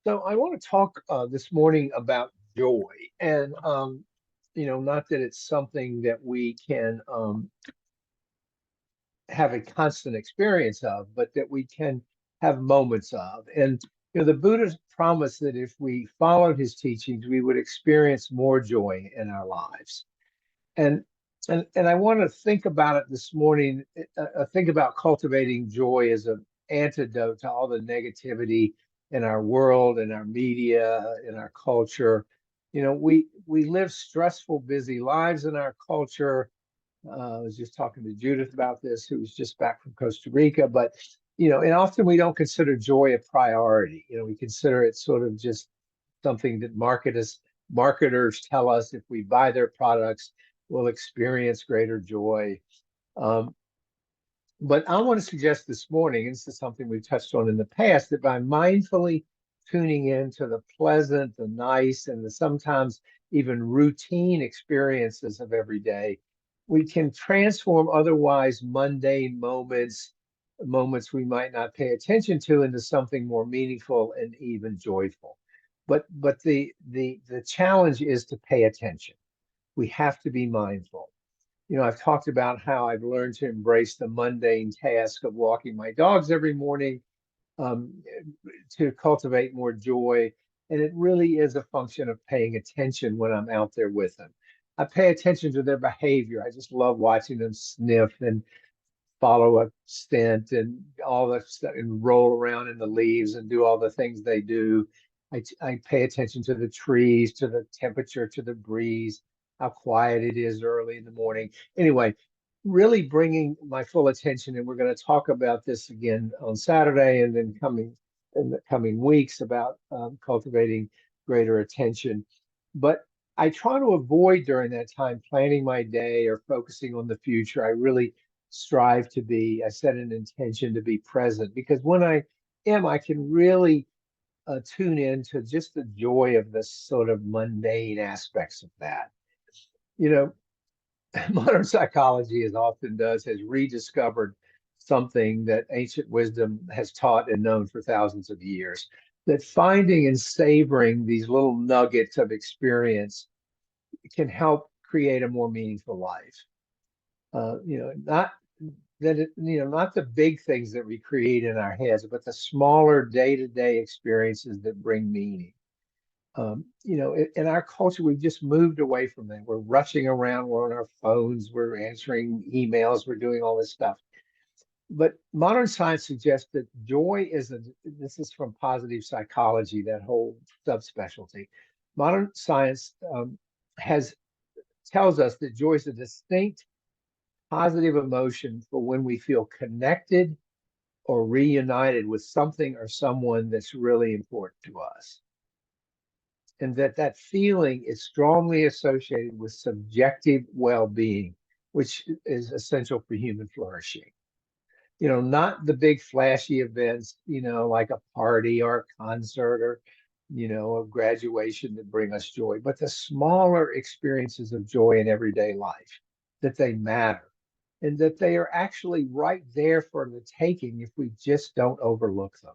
So I want to talk this morning about joy, and not that it's something that we can have a constant experience of, but that we can have moments of. And the Buddha promised that if we followed his teachings, we would experience more joy in our lives. And and I want to think about it this morning. Think about cultivating joy as an antidote to all the negativity in our world, in our media, in our culture. We live stressful, busy lives in our culture. I was just talking to Judith about this, who was just back from Costa Rica. But and often we don't consider joy a priority. We consider it sort of just something that marketers tell us if we buy their products, we'll experience greater joy. Um, but I want to suggest this morning, and this is something we've touched on in the past, that by mindfully tuning in to the pleasant, the nice, and the sometimes even routine experiences of every day, we can transform otherwise mundane moments we might not pay attention to, into something more meaningful and even joyful. But the challenge is to pay attention. We have to be mindful. I've talked about how I've learned to embrace the mundane task of walking my dogs every morning, um, to cultivate more joy. And it really is a function of paying attention when I'm out there with them. I pay attention to their behavior. I just love watching them sniff and follow a scent and all the stuff and roll around in the leaves and do all the things they do. I pay attention to the trees, to the temperature, to the breeze, how quiet it is early in the morning. Anyway, really bringing my full attention, and we're going to talk about this again on Saturday and then coming in the coming weeks about cultivating greater attention. But I try to avoid during that time planning my day or focusing on the future. I really I set an intention to be present, because when I am, I can really tune in to just the joy of the sort of mundane aspects of that. You know, modern psychology, as often does, has rediscovered something that ancient wisdom has taught and known for thousands of years, that finding and savoring these little nuggets of experience can help create a more meaningful life. Not that not the big things that we create in our heads, but the smaller day-to-day experiences that bring meaning. In our culture, we've just moved away from that. We're rushing around, we're on our phones, we're answering emails, we're doing all this stuff. But modern science suggests that this is from positive psychology, that whole subspecialty. Modern science has tells us that joy is a distinct positive emotion for when we feel connected or reunited with something or someone that's really important to us. And that feeling is strongly associated with subjective well-being, which is essential for human flourishing. Not the big flashy events, like a party or a concert or, a graduation that bring us joy, but the smaller experiences of joy in everyday life, that they matter and that they are actually right there for the taking if we just don't overlook them.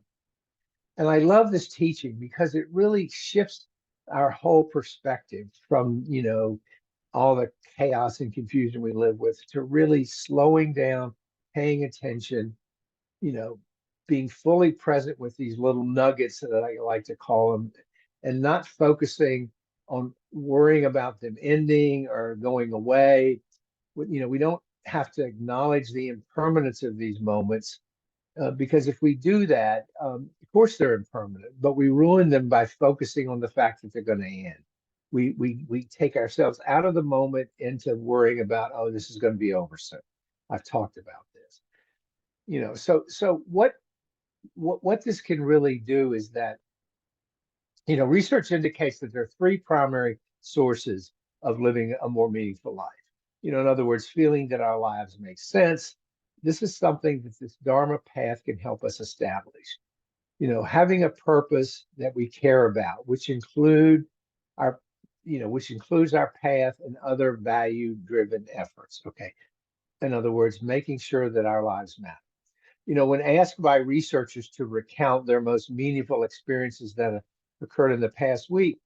And I love this teaching because it really shifts our whole perspective from, all the chaos and confusion we live with, to really slowing down, paying attention, you know, being fully present with these little nuggets that I like to call them, and not focusing on worrying about them ending or going away. We don't have to acknowledge the impermanence of these moments, because if we do that, of course they're impermanent, but we ruin them by focusing on the fact that they're going to end. We take ourselves out of the moment into worrying about, oh, this is going to be over soon. I've talked about this. So what this can really do is that, research indicates that there are three primary sources of living a more meaningful life. In other words, feeling that our lives make sense. This is something that this Dharma path can help us establish. Having a purpose that we care about, our, which includes our path and other value-driven efforts. Okay. In other words, making sure that our lives matter. When asked by researchers to recount their most meaningful experiences that occurred in the past week,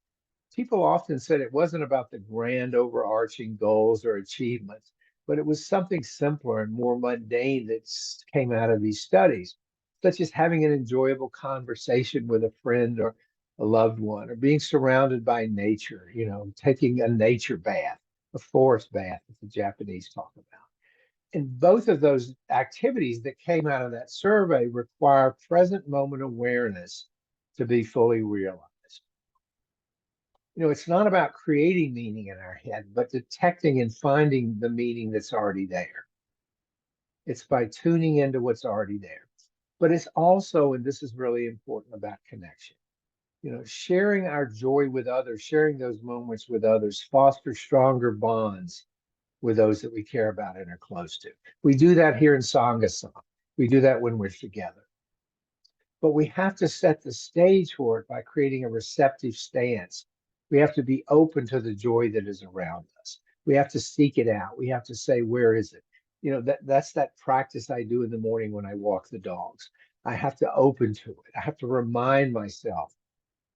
people often said it wasn't about the grand overarching goals or achievements, but it was something simpler and more mundane that came out of these studies, such as having an enjoyable conversation with a friend or a loved one, or being surrounded by nature, taking a nature bath, a forest bath that the Japanese talk about. And both of those activities that came out of that survey require present moment awareness to be fully realized. It's not about creating meaning in our head, but detecting and finding the meaning that's already there. It's by tuning into what's already there. But it's also, and this is really important, about connection. Sharing our joy with others, sharing those moments with others, foster stronger bonds with those that we care about and are close to. We do that here in Sangha. We do that when we're together. But we have to set the stage for it by creating a receptive stance. We have to be open to the joy that is around us. We have to seek it out. We have to say, where is it? That's that practice I do in the morning when I walk the dogs. I have to open to it. I have to remind myself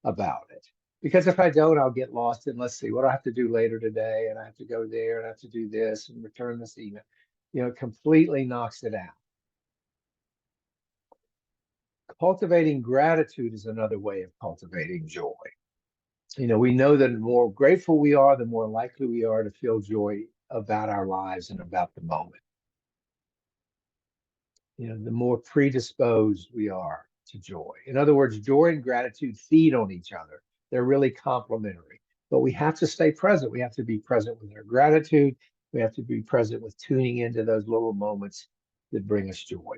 about it. Because if I don't, I'll get lost in, let's see, what do I have to do later today? And I have to go there and I have to do this and return this email. It completely knocks it out. Cultivating gratitude is another way of cultivating joy. We know that the more grateful we are, the more likely we are to feel joy about our lives and about the moment. The more predisposed we are to joy. In other words, joy and gratitude feed on each other. They're really complementary, but we have to stay present. We have to be present with our gratitude. We have to be present with tuning into those little moments that bring us joy.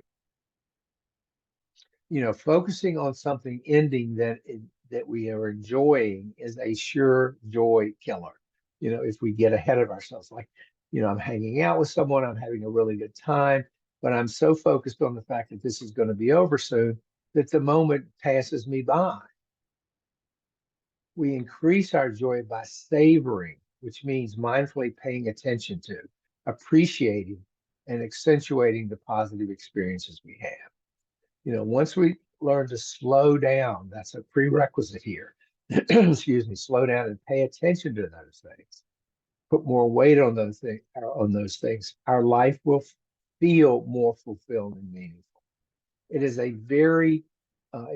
Focusing on something ending that we are enjoying is a sure joy killer. If we get ahead of ourselves, like, I'm hanging out with someone, I'm having a really good time, but I'm so focused on the fact that this is going to be over soon that the moment passes me by. We increase our joy by savoring, which means mindfully paying attention to, appreciating, and accentuating the positive experiences we have. Once we learn to slow down, that's a prerequisite here. Excuse me, slow down and pay attention to those things. Put more weight on those things. Our life will feel more fulfilled and meaningful. It is a very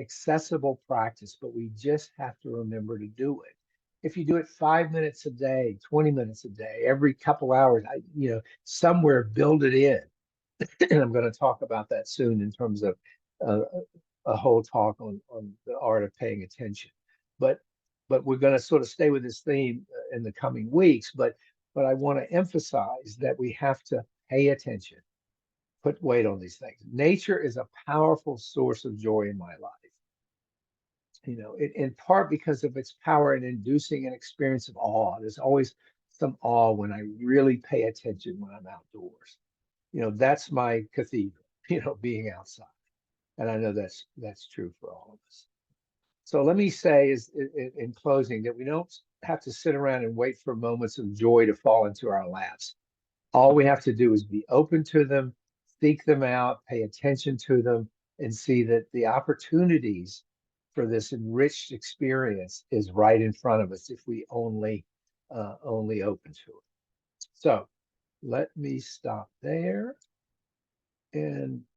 accessible practice, but we just have to remember to do it. If you do it 5 minutes a day, 20 minutes a day, every couple hours, somewhere build it in. And I'm going to talk about that soon in terms of uh, a whole talk on the art of paying attention. But we're going to sort of stay with this theme in the coming weeks. But I want to emphasize that we have to pay attention, put weight on these things. Nature is a powerful source of joy in my life. In part because of its power in inducing an experience of awe. There's always some awe when I really pay attention when I'm outdoors. That's my cathedral, being outside. And I know that's true for all of us. So let me say in closing that we don't have to sit around and wait for moments of joy to fall into our laps. All we have to do is be open to them, seek them out, pay attention to them, and see that the opportunities for this enriched experience is right in front of us if we only open to it. So let me stop there and